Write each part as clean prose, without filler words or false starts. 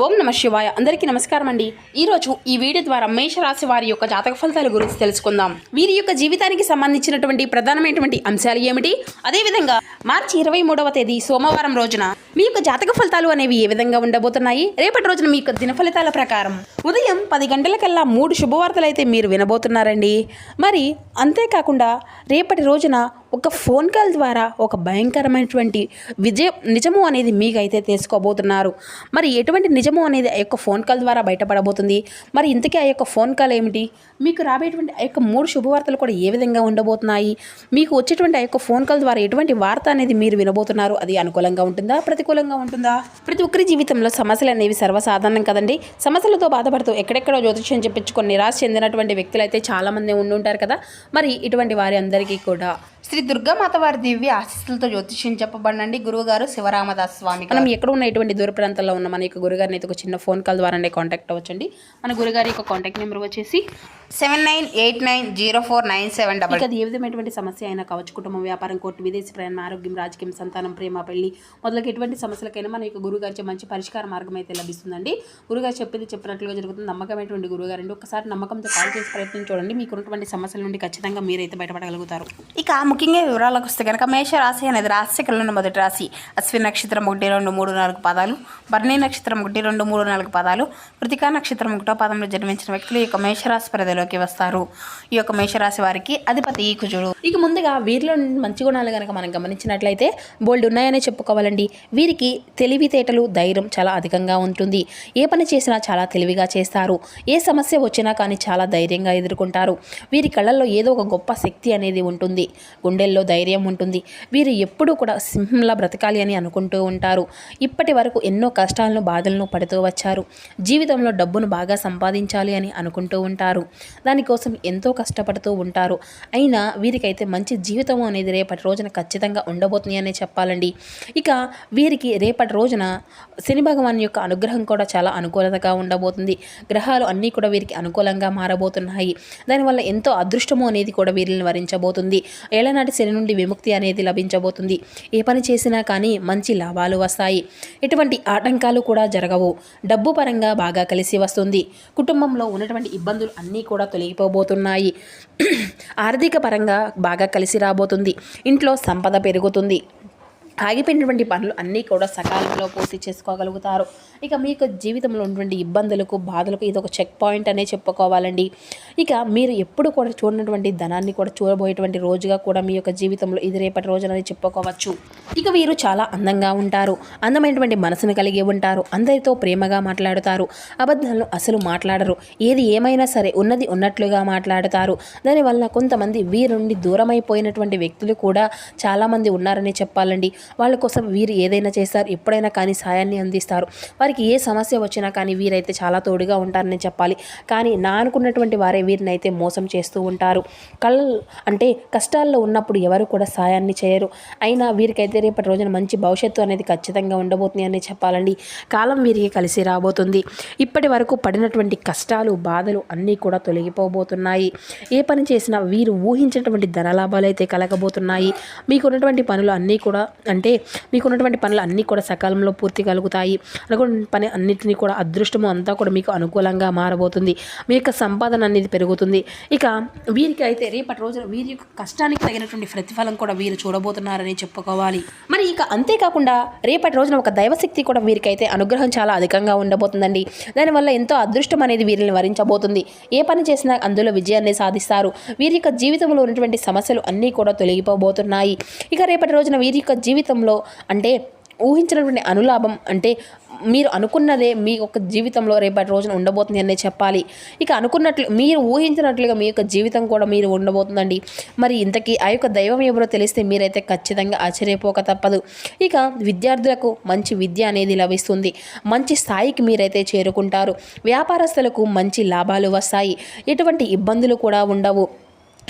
ఓం నమ శివాయ. అందరికీ నమస్కారం అండి. ఈరోజు ఈ వీడియో ద్వారా మేషరాశి వారి యొక్క జాతక ఫలితాల గురించి తెలుసుకుందాం. వీరి యొక్క జీవితానికి సంబంధించినటువంటి ప్రధానమైనటువంటి అంశాలు ఏమిటి, అదేవిధంగా మార్చి 23వ తేదీ సోమవారం రోజున మీ యొక్క జాతక ఫలితాలు అనేవి ఏ విధంగా ఉండబోతున్నాయి, రేపటి రోజున మీ యొక్క దిన ఫలితాల ప్రకారం ఉదయం 10 గంటలకల్లా 3 శుభవార్తలు అయితే మీరు వినబోతున్నారండి. మరి అంతేకాకుండా రేపటి రోజున ఒక ఫోన్ కాల్ ద్వారా ఒక భయంకరమైనటువంటి నిజము అనేది మీకైతే తెలుసుకోబోతున్నారు. మరి ఎటువంటి నిజము అనేది ఆ యొక్క ఫోన్ కాల్ ద్వారా బయటపడబోతుంది. మరి ఇంతకీ ఆ యొక్క ఫోన్ కాల్ ఏమిటి, మీకు రాబోయేటువంటి ఆ యొక్క 3 శుభవార్తలు కూడా ఏ విధంగా ఉండబోతున్నాయి, మీకు వచ్చేటువంటి ఆ యొక్క ఫోన్ కాల్ ద్వారా ఎటువంటి వార్త అనేది మీరు వినబోతున్నారు, అది అనుకూలంగా ఉంటుందా ప్రతికూలంగా ఉంటుందా? ప్రతి ఒక్కరి జీవితంలో సమస్యలు అనేవి సర్వసాధారణం కదండి. సమస్యలతో బాధపడుతూ ఎక్కడెక్కడో జ్యోతిష్యం చెప్పించుకొని నిరాశ చెందినటువంటి వ్యక్తులు అయితే చాలామంది ఉండుంటారు కదా. మరి ఇటువంటి వారి అందరికీ కూడా శ్రీ దుర్గామాత వారి దివ్య ఆశీస్సులతో జ్యోతిష్యం చెప్పబడండి గురువుగారు శివరామదాస్ స్వామి. మనం ఎక్కడ ఉన్న ఎటువంటి దూర ప్రాంతాల్లో ఉన్న మన యొక్క గురుగారిని అయితే ఒక చిన్న ఫోన్ కాల్ ద్వారానే కాంటాక్ట్ అవ్వచ్చండి. మన గురుగారి యొక్క కాంటాక్ట్ నెంబర్ వచ్చేసి 79890497. అది ఏ విధమైనటువంటి సమస్య అయినా కావచ్చు, కుటుంబం, వ్యాపారం, కోర్టు, విదేశీ ప్రయాణం, ఆరోగ్యం, రాజకీయం, సంతానం, ప్రేమ, పెళ్లి మొదలకి ఎటువంటి సమస్యలకైనా మన యొక్క గురుగారి మంచి పరిష్కార మార్గం అయితే లభిస్తుందండి. గురుగారు చెప్పింది చెప్పినట్లుగా జరుగుతుంది. నమ్మకమైనటువంటి గురుగారండి. ఒకసారి నమ్మకంతో కాల్ చేసి ప్రయత్నం చూడండి. మీకు ఉన్నటువంటి సమస్యల నుండి ఖచ్చితంగా మీరైతే బయటపడగలుగుతారు. ఇక ముఖ్యంగా వివరాలకు వస్తే కనుక మేషరాశి అనేది రాశికలను మొదటి రాశి. అశ్విని నక్షత్రం 1, 2, 3, 4 పాదాలు, భరణి నక్షత్రం 1, 2, 3, 4 పాదాలు, కృతికా నక్షత్రం 1వ పాదంలో జన్మించిన వ్యక్తులు ఈ యొక్క మేషరాశి పరిధిలోకి వస్తారు. ఈ యొక్క మేషరాశి వారికి అధిపతి కుజుడు. ఇక ముందుగా వీరిలో మంచి గుణాలు కనుక మనం గమనించినట్లయితే బోల్డ్ ఉన్నాయనే చెప్పుకోవాలండి. వీరికి తెలివితేటలు, ధైర్యం చాలా అధికంగా ఉంటుంది. ఏ పని చేసినా చాలా తెలివిగా చేస్తారు. ఏ సమస్య వచ్చినా కానీ చాలా ధైర్యంగా ఎదుర్కొంటారు. వీరి కళ్ళల్లో ఏదో ఒక గొప్ప శక్తి అనేది ఉంటుంది. గుండెల్లో ధైర్యం ఉంటుంది. వీరు ఎప్పుడూ కూడా సింహంలా బ్రతకాలి అని అనుకుంటూ ఉంటారు. ఇప్పటి వరకు ఎన్నో కష్టాలను, బాధలను పడుతూ వచ్చారు. జీవితంలో డబ్బును బాగా సంపాదించాలి అని అనుకుంటూ ఉంటారు. దానికోసం ఎంతో కష్టపడుతూ ఉంటారు. అయినా వీరికైతే మంచి జీవితం అనేది రేపటి రోజున ఖచ్చితంగా ఉండబోతుంది అనే చెప్పాలండి. ఇక వీరికి రేపటి రోజున శని భగవాన్ యొక్క అనుగ్రహం కూడా చాలా అనుకూలతగా ఉండబోతుంది. గ్రహాలు అన్నీ కూడా వీరికి అనుకూలంగా మారబోతున్నాయి. దానివల్ల ఎంతో అదృష్టము అనేది కూడా వీరిని వరించబోతుంది. ఏళ్ళనాటి శని నుండి విముక్తి అనేది లభించబోతుంది. ఏ పని చేసినా కానీ మంచి లాభాలు వస్తాయి. ఎటువంటి ఆటంకాలు కూడా జరగవు. డబ్బు పరంగా బాగా కలిసి వస్తుంది. కుటుంబంలో ఉన్నటువంటి ఇబ్బందులు అన్నీ కూడా తొలగిపోబోతున్నాయి. ఆర్థిక పరంగా బాగా కలిసి రాబోతుంది. ఇంట్లో సంపద పెరుగుతుంది. ఆగిపోయినటువంటి పనులు అన్నీ కూడా సకాలంలో పూర్తి చేసుకోగలుగుతారు. ఇక మీ యొక్క జీవితంలో ఉన్నటువంటి ఇబ్బందులకు, బాధలకు ఇది ఒక చెక్ పాయింట్ అనే చెప్పుకోవాలండి. ఇక మీరు ఎప్పుడు కూడా చూడనటువంటి ధనాన్ని కూడా చూడబోయేటువంటి రోజుగా కూడా మీ యొక్క జీవితంలో ఇది రేపటి రోజునని చెప్పుకోవచ్చు. ఇక వీరు చాలా అందంగా ఉంటారు. అందమైనటువంటి మనసును కలిగి ఉంటారు. అందరితో ప్రేమగా మాట్లాడుతారు. అబద్ధాలను అసలు మాట్లాడరు. ఏది ఏమైనా సరే ఉన్నది ఉన్నట్లుగా మాట్లాడతారు. దానివల్ల కొంతమంది వీరి నుండి దూరమైపోయినటువంటి వ్యక్తులు కూడా చాలామంది ఉన్నారని చెప్పాలండి. వాళ్ళ కోసం వీరు ఏదైనా చేస్తారు. ఎప్పుడైనా కానీ సాయాన్ని అందిస్తారు. వారికి ఏ సమస్య వచ్చినా కానీ వీరైతే చాలా తోడుగా ఉంటారని చెప్పాలి. కానీ నా అనుకున్నటువంటి వారే వీరిని అయితే మోసం చేస్తూ ఉంటారు. అంటే కష్టాల్లో ఉన్నప్పుడు ఎవరు కూడా సాయాన్ని చేయరు. అయినా వీరికైతే రేపటి రోజున మంచి భవిష్యత్తు అనేది ఖచ్చితంగా ఉండబోతుంది అని చెప్పాలండి. కాలం వీరికి కలిసి రాబోతుంది. ఇప్పటి వరకు పడినటువంటి కష్టాలు, బాధలు అన్నీ కూడా తొలగిపోబోతున్నాయి. ఏ పని చేసినా వీరు ఊహించినటువంటి ధనలాభాలు అయితే కలగబోతున్నాయి. మీకున్నటువంటి పనులు అన్నీ కూడా మీకున్నటువంటి పనులు అన్నీ కూడా సకాలంలో పూర్తి కలుగుతాయి. అనుకున్న పని అన్నింటినీ కూడా అదృష్టము అంతా కూడా మీకు అనుకూలంగా మారబోతుంది. మీ యొక్క సంపాదన అనేది పెరుగుతుంది. ఇక వీరికి అయితే రేపటి రోజున వీరి యొక్క కష్టానికి తగినటువంటి ప్రతిఫలం కూడా వీరు చూడబోతున్నారని చెప్పుకోవాలి. మరి ఇక అంతేకాకుండా రేపటి రోజున ఒక దైవశక్తి కూడా వీరికైతే అనుగ్రహం చాలా అధికంగా ఉండబోతుందండి. దానివల్ల ఎంతో అదృష్టం అనేది వీరిని వరించబోతుంది. ఏ పని చేసినా అందులో విజయాన్ని సాధిస్తారు. వీరి యొక్క జీవితంలో ఉన్నటువంటి సమస్యలు అన్నీ కూడా తొలగిపోబోతున్నాయి. ఇక రేపటి రోజున వీరి యొక్క జీవితంలో ఊహించినటువంటి అనులాభం మీరు అనుకున్నదే మీ యొక్క జీవితంలో రేపటి రోజున ఉండబోతుంది అనే చెప్పాలి. ఇక అనుకున్నట్లు మీరు ఊహించినట్లుగా మీ యొక్క జీవితం కూడా మీరు ఉండబోతుందండి. మరి ఇంతకీ ఆ యొక్క దైవం ఎవరో తెలిస్తే మీరైతే ఖచ్చితంగా ఆశ్చర్యపోక తప్పదు. ఇక విద్యార్థులకు మంచి విద్య అనేది లభిస్తుంది. మంచి స్థాయికి మీరైతే చేరుకుంటారు. వ్యాపారస్తులకు మంచి లాభాలు వస్తాయి. ఎటువంటి ఇబ్బందులు కూడా ఉండవు.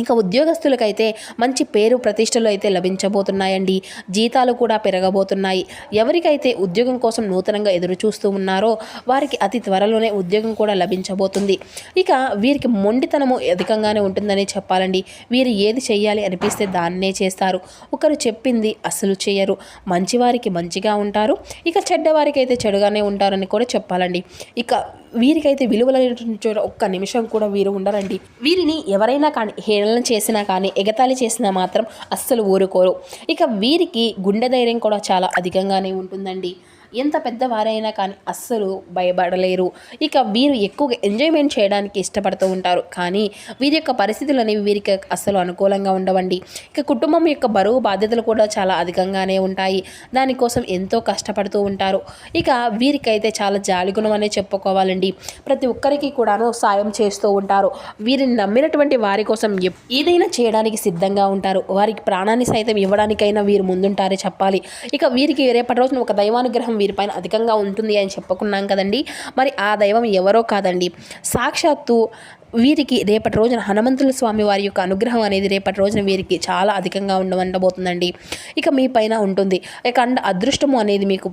ఇక ఉద్యోగస్తులకైతే మంచి పేరు ప్రతిష్టలు అయితే లభించబోతున్నాయండి. జీతాలు కూడా పెరగబోతున్నాయి. ఎవరికైతే ఉద్యోగం కోసం నూతనంగా ఎదురు చూస్తూ ఉన్నారో వారికి అతి త్వరలోనే ఉద్యోగం కూడా లభించబోతుంది. ఇక వీరికి మొండితనము అధికంగానే ఉంటుందని చెప్పాలండి. వీరు ఏది చెయ్యాలి అనిపిస్తే దాన్నే చేస్తారు. ఒకరు చెప్పింది అసలు చేయరు. మంచివారికి మంచిగా ఉంటారు, ఇక చెడ్డవారికి అయితే చెడుగానే ఉంటారని కూడా చెప్పాలండి. ఇక వీరికైతే విలువలైనటువంటి చోట ఒక్క నిమిషం కూడా వీరు ఉండరండి. వీరిని ఎవరైనా కానీ హేళన చేసినా కానీ ఎగతాళి చేసినా మాత్రం అస్సలు ఊరుకోరు. ఇక వీరికి గుండె ధైర్యం కూడా చాలా అధికంగానే ఉంటుందండి. ఎంత పెద్దవారైనా కానీ అస్సలు భయపడలేరు. ఇక వీరు ఎక్కువగా ఎంజాయ్మెంట్ చేయడానికి ఇష్టపడుతూ ఉంటారు. కానీ వీరి యొక్క పరిస్థితులు అనేవి వీరికి అస్సలు అనుకూలంగా ఉండవండి. ఇక కుటుంబం యొక్క బరువు బాధ్యతలు కూడా చాలా అధికంగానే ఉంటాయి. దానికోసం ఎంతో కష్టపడుతూ ఉంటారు. ఇక వీరికైతే చాలా జాలిగుణం అనే చెప్పుకోవాలండి. ప్రతి ఒక్కరికి కూడాను సాయం చేస్తూ ఉంటారు. వీరిని నమ్మినటువంటి వారి కోసం ఏదైనా చేయడానికి సిద్ధంగా ఉంటారు. వారికి ప్రాణాన్ని సైతం ఇవ్వడానికైనా వీరు ముందుంటారే చెప్పాలి. ఇక వీరికి రేపటి రోజున ఒక దైవానుగ్రహం వీరిపైన అధికంగా ఉంటుంది అని చెప్పుకున్నాం కదండి. మరి ఆ దైవం ఎవరో కాదండి, సాక్షాత్తు వీరికి రేపటి రోజున హనుమంతుల స్వామి వారి యొక్క అనుగ్రహం అనేది రేపటి రోజున వీరికి చాలా అధికంగా ఉండబోతుందండి. ఇక మీ పైన ఉంటుంది. ఇక అదృష్టము అనేది మీకు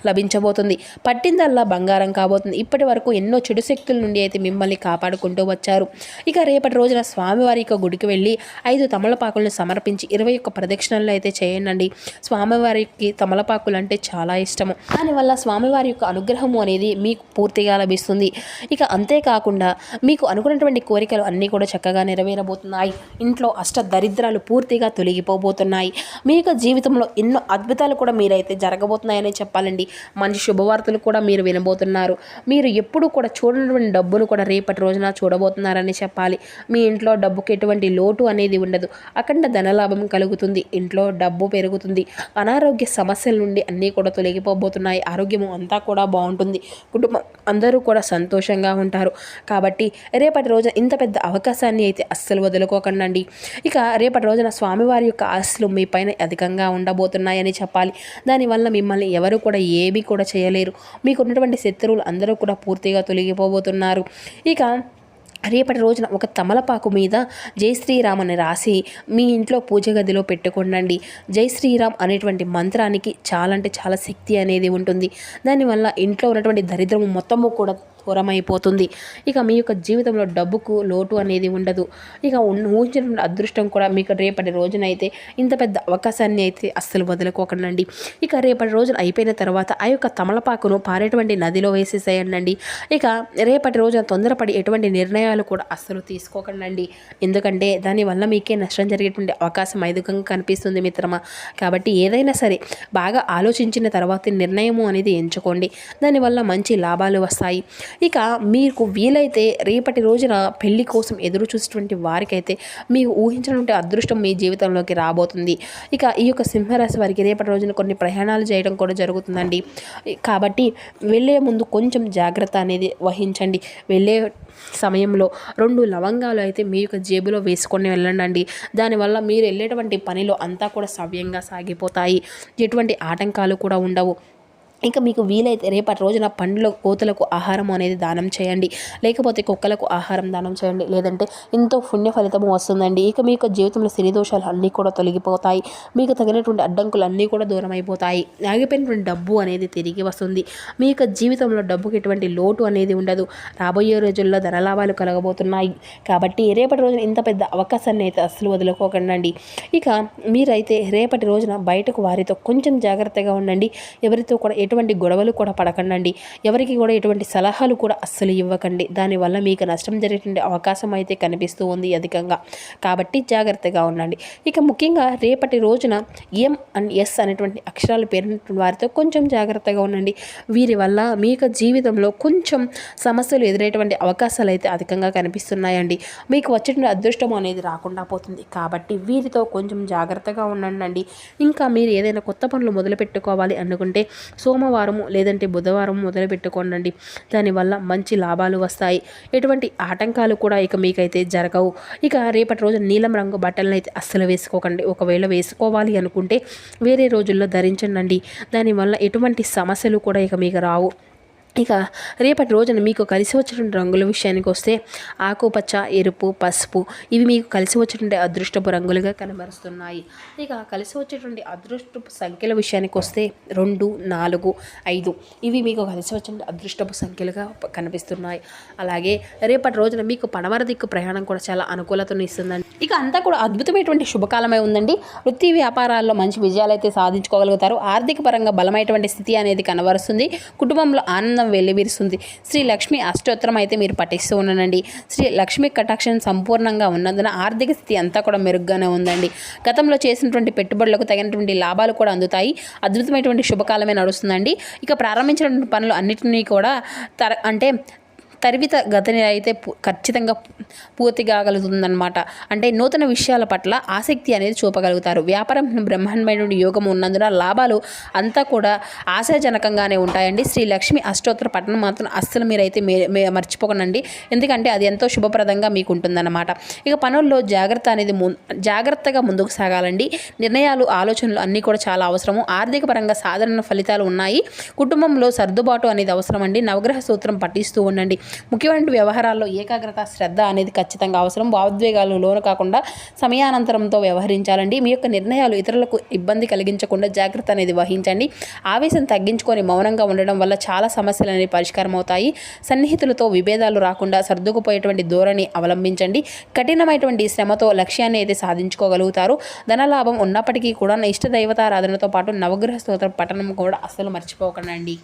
లభించబోతుంది. పట్టిందల్లా బంగారం కాబోతుంది. ఇప్పటి వరకు ఎన్నో చెడు శక్తుల నుండి అయితే మిమ్మల్ని కాపాడుకుంటూ వచ్చారు. ఇక రేపటి రోజున స్వామివారి యొక్క గుడికి వెళ్ళి 5 తమలపాకులను సమర్పించి 21 ప్రదక్షిణలు అయితే చేయండి. స్వామివారికి తమలపాకులు అంటే చాలా ఇష్టము. దానివల్ల స్వామివారి యొక్క అనుగ్రహము అనేది మీకు పూర్తిగా లభిస్తుంది. ఇక అంతేకాకుండా మీకు అనుకున్నటువంటి కోరికలు అన్నీ కూడా చక్కగా నెరవేరబోతున్నాయి. ఇంట్లో అష్ట దరిద్రాలు పూర్తిగా తొలగిపోబోతున్నాయి. మీ యొక్క జీవితంలో ఎన్నో అద్భుతాలు కూడా మీరైతే జరగబోతున్నాయని చెప్పాలండి. మంచి శుభవార్తలు కూడా మీరు వినబోతున్నారు. మీరు ఎప్పుడు కూడా చూడనటువంటి డబ్బును కూడా రేపటి రోజున చూడబోతున్నారని చెప్పాలి. మీ ఇంట్లో డబ్బుకి ఎటువంటి లోటు అనేది ఉండదు. అఖండ ధనలాభం కలుగుతుంది. ఇంట్లో డబ్బు పెరుగుతుంది. అనారోగ్య సమస్యల నుండి అన్నీ కూడా తొలగిపోబోతున్నాయి. ఆరోగ్యము అంతా కూడా బాగుంటుంది. కుటుంబం అందరూ కూడా సంతోషంగా ఉంటారు. కాబట్టి రేపటి రోజున ఇంత పెద్ద అవకాశాన్ని అయితే అస్సలు వదులుకోకండి. ఇక రేపటి రోజున స్వామివారి యొక్క ఆశలు మీ పైన అధికంగా ఉండబోతున్నాయని చెప్పాలి. దానివల్ల మిమ్మల్ని ఎవరు కూడా ఏమీ కూడా చేయలేరు. మీకు ఉన్నటువంటి శత్రువులు అందరూ కూడా పూర్తిగా తొలగిపోబోతున్నారు. ఇక రేపటి రోజున ఒక తమలపాకు మీద జై శ్రీరామ్ అని రాసి మీ ఇంట్లో పూజ గదిలో పెట్టుకోండి. జై శ్రీరామ్ అనేటువంటి మంత్రానికి చాలా అంటే చాలా శక్తి అనేది ఉంటుంది. దానివల్ల ఇంట్లో ఉన్నటువంటి దరిద్రము మొత్తము కూడా దూరమైపోతుంది. ఇక మీ యొక్క జీవితంలో డబ్బుకు లోటు అనేది ఉండదు. ఇక ఊహించినటువంటి అదృష్టం కూడా మీకు రేపటి రోజునైతే ఇంత పెద్ద అవకాశాన్ని అయితే అస్సలు వదులుకోకండి. ఇక రేపటి రోజున అయిపోయిన తర్వాత ఆ యొక్క తమలపాకును పారేటువంటి నదిలో వేసేసేయండి. ఇక రేపటి రోజున తొందరపడి ఎటువంటి నిర్ణయాలు కూడా అస్సలు తీసుకోకండి. ఎందుకంటే దానివల్ల మీకే నష్టం జరిగేటువంటి అవకాశం అధికంగా కనిపిస్తుంది మిత్రమా. కాబట్టి ఏదైనా సరే బాగా ఆలోచించిన తర్వాత నిర్ణయము అనేది ఎంచుకోండి. దానివల్ల మంచి లాభాలు వస్తాయి. ఇక మీకు వీలైతే రేపటి రోజున పెళ్లి కోసం ఎదురు చూసేటువంటి వారికైతే మీకు ఊహించినటువంటి అదృష్టం మీ జీవితంలోకి రాబోతుంది. ఇక ఈ యొక్క సింహరాశి వారికి రేపటి రోజున కొన్ని ప్రయాణాలు చేయడం కూడా జరుగుతుందండి. కాబట్టి వెళ్ళే ముందు కొంచెం జాగ్రత్త అనేది వహించండి. వెళ్ళే సమయంలో 2 లవంగాలు అయితే మీ యొక్క జేబులో వేసుకొని వెళ్ళండి. దానివల్ల మీరు వెళ్ళేటువంటి పనిలో అంతా కూడా సవ్యంగా సాగిపోతాయి. ఎటువంటి ఆటంకాలు కూడా ఉండవు. ఇక మీకు వీలైతే రేపటి రోజున పండ్ల కోతులకు ఆహారం అనేది దానం చేయండి. లేకపోతే కుక్కలకు ఆహారం దానం చేయండి. లేదంటే ఎంతో పుణ్య ఫలితము వస్తుందండి. ఇక మీ యొక్క జీవితంలో శని దోషాలు అన్నీ కూడా తొలగిపోతాయి. మీకు తగినటువంటి అడ్డంకులు అన్నీ కూడా దూరం అయిపోతాయి. ఆగిపోయినటువంటి డబ్బు అనేది తిరిగి వస్తుంది. మీ యొక్క జీవితంలో డబ్బుకి ఎటువంటి లోటు అనేది ఉండదు. రాబోయే రోజుల్లో ధనలాభాలు కలగబోతున్నాయి. కాబట్టి రేపటి రోజున ఇంత పెద్ద అవకాశాన్ని అయితే అస్సలు వదులుకోకండి. ఇక మీరైతే రేపటి రోజున బయటకు వారితో కొంచెం జాగ్రత్తగా ఉండండి. ఎవరితో కూడా ఎటువంటి గొడవలు కూడా పడకండి. ఎవరికి కూడా ఎటువంటి సలహాలు కూడా అస్సలు ఇవ్వకండి. దానివల్ల మీకు నష్టం జరిగేటువంటి అవకాశం అయితే కనిపిస్తూ ఉంది అధికంగా. కాబట్టి జాగ్రత్తగా ఉండండి. ఇక ముఖ్యంగా రేపటి రోజున ఎం అండ్ ఎస్ అనేటువంటి అక్షరాలు పేరున్నటువంటి వారితో కొంచెం జాగ్రత్తగా ఉండండి. వీరి వల్ల మీ యొక్క జీవితంలో కొంచెం సమస్యలు ఎదురయ్యేటువంటి అవకాశాలు అయితే అధికంగా కనిపిస్తున్నాయండి. మీకు వచ్చేటువంటి అదృష్టం అనేది రాకుండా పోతుంది. కాబట్టి వీరితో కొంచెం జాగ్రత్తగా ఉండండి. ఇంకా మీరు ఏదైనా కొత్త పనులు మొదలు పెట్టుకోవాలి అనుకుంటే సోమవారము లేదంటే బుధవారం మొదలు పెట్టుకోండి. దానివల్ల మంచి లాభాలు వస్తాయి. ఎటువంటి ఆటంకాలు కూడా ఇక మీకైతే జరగవు. ఇక రేపటి రోజు నీలం రంగు బట్టలను అయితే అస్సలు వేసుకోకండి. ఒకవేళ వేసుకోవాలి అనుకుంటే వేరే రోజుల్లో ధరించండి. దానివల్ల ఎటువంటి సమస్యలు కూడా ఇక మీకు రావు. ఇక రేపటి రోజున మీకు కలిసి వచ్చేటువంటి రంగుల విషయానికి వస్తే ఆకుపచ్చ, ఎరుపు, పసుపు ఇవి మీకు కలిసి వచ్చేటువంటి అదృష్టపు రంగులుగా కనబరుస్తున్నాయి. ఇక కలిసి వచ్చేటువంటి అదృష్టపు సంఖ్యల విషయానికి వస్తే 2, 4, 5 ఇవి మీకు కలిసి వచ్చేటువంటి అదృష్టపు సంఖ్యలుగా కనిపిస్తున్నాయి. అలాగే రేపటి రోజున మీకు పడమర దిక్కు ప్రయాణం కూడా చాలా అనుకూలతను ఇస్తుందండి. ఇక అంతా కూడా అద్భుతమైనటువంటి శుభకాలమై ఉందండి. వృత్తి వ్యాపారాల్లో మంచి విజయాలు అయితే సాధించుకోగలుగుతారు. ఆర్థిక పరంగా బలమైనటువంటి స్థితి అనేది కనబరుస్తుంది. కుటుంబంలో ఆనందం వెల్లివిరుస్తుంది. శ్రీ లక్ష్మి అష్టోత్తరం అయితే మీరు పఠిస్తూ ఉండండి. శ్రీ లక్ష్మి కటాక్షం సంపూర్ణంగా ఉన్నందున ఆర్థిక స్థితి అంతా కూడా మెరుగ్గానే ఉందండి. గతంలో చేసినటువంటి పెట్టుబడులకు తగినటువంటి లాభాలు కూడా అందుతాయి. అద్భుతమైనటువంటి శుభకాలమే నడుస్తుందండి. ఇక ప్రారంభించినటువంటి పనులు అన్నిటినీ కూడా తరివిత గతిని అయితే ఖచ్చితంగా పూర్తి కాగలుగుతుందన్నమాట. అంటే నూతన విషయాల పట్ల ఆసక్తి అనేది చూపగలుగుతారు. వ్యాపారం బ్రహ్మాండమైనటువంటి యోగం ఉన్నందున లాభాలు అంతా కూడా ఆశాజనకంగానే ఉంటాయండి. శ్రీ లక్ష్మి అష్టోత్తర పఠనం మాత్రం అస్సలు మీరైతే మర్చిపోకండి. ఎందుకంటే అది ఎంతో శుభప్రదంగా మీకు ఉంటుందన్నమాట. ఇక పనుల్లో జాగ్రత్తగా ముందుకు సాగాలండి. నిర్ణయాలు, ఆలోచనలు అన్నీ కూడా చాలా అవసరము. ఆర్థిక పరంగా సాధారణ ఫలితాలు ఉన్నాయి. కుటుంబంలో సర్దుబాటు అనేది అవసరం అండి. నవగ్రహ సూత్రం పఠిస్తూ ఉండండి. ముఖ్యమైన వ్యవహారాల్లో ఏకాగ్రత, శ్రద్ధ అనేది ఖచ్చితంగా అవసరం. భావోద్వేగాలు లోను కాకుండా సమయానంతరంతో వ్యవహరించాలండి. మీ యొక్క నిర్ణయాలు ఇతరులకు ఇబ్బంది కలిగించకుండా జాగ్రత్త అనేది వహించండి. ఆవేశం తగ్గించుకొని మౌనంగా ఉండడం వల్ల చాలా సమస్యలు అనేవి పరిష్కారం అవుతాయి. సన్నిహితులతో విభేదాలు రాకుండా సర్దుకుపోయేటువంటి ధోరణి అవలంబించండి. కఠినమైనటువంటి శ్రమతో లక్ష్యాన్ని అయితే సాధించుకోగలుగుతారు. ధనలాభం ఉన్నప్పటికీ కూడా ఇష్ట దైవతారాధనతో పాటు నవగ్రహ స్తోత్ర పఠనం కూడా అస్సలు మర్చిపోకండి.